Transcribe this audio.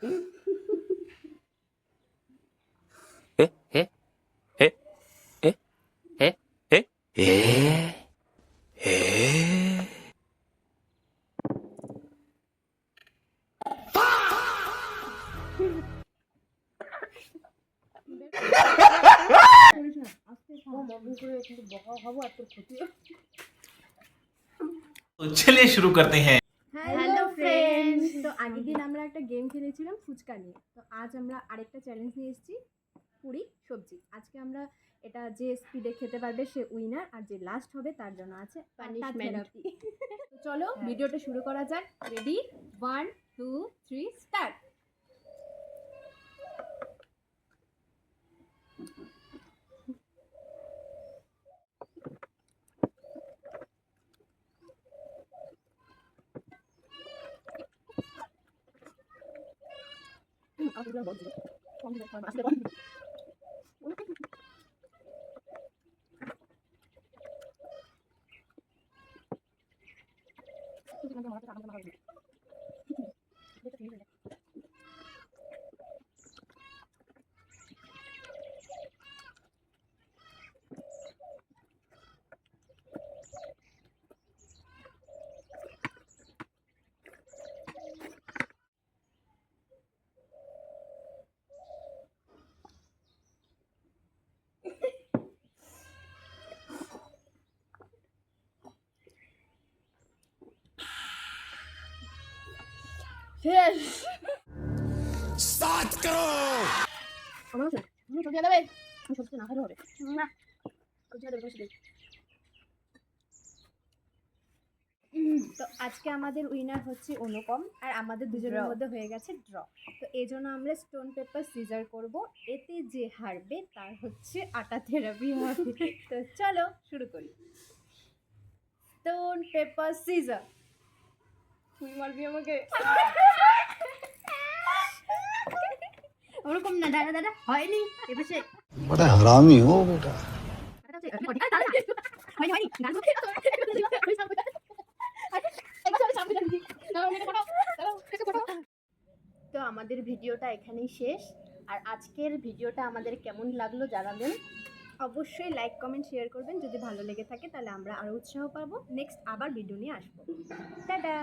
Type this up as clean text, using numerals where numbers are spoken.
ええええええええतो चलिए शुरू करते हैं। হ্যালো ফ্রেন্ডস, তো আগের দিন আমরা একটা গেম খেলেছিলাম ফুচকা নিয়ে। তো আজ আমরা আরেকটা চ্যালেঞ্জ নিয়ে এসেছি, পুরি সবজি। আজকে আমরা এটা যে স্পিডে খেতে পারবে সে উইনার, আর যে লাস্ট হবে তার জন্য আছে পানিশমেন্ট। তো চলো ভিডিওটা শুরু করা যাক। Ready, 1 2 3 start. শেষ। स्टार्ट करो। আমার আছে তুমি সবজি দেবে, আমি সবজি না খেলে হবে না, সবজি দেবে সবজি। তো আজকে আমাদের উইনার হচ্ছে অনুপম, আর আমাদের দুজনের মধ্যে হয়ে গেছে ড্র। তো এই জন্য আমরা স্টোন পেপার সিজার করব। এতে যে হারবে তার হচ্ছে আটা থেরাপি হবে। তো চলো শুরু করি। Stone paper scissor. তুই মারবি আমাকে? ওরকম না দাদা, দাদা হয়নি এবার সে बड़ा हरामी हो बेटा। হয়নি হয়নি তো আমাদের ভিডিওটা এখানেই শেষ। আর আজকের ভিডিওটা আমাদের কেমন লাগলো জানাবেন। অবশ্যই লাইক কমেন্ট শেয়ার করবেন। যদি ভালো লেগে থাকে তাহলে আমরা আরও উৎসাহ পাবো, নেক্সট আবার ভিডিও নিয়ে আসবো। টাটা।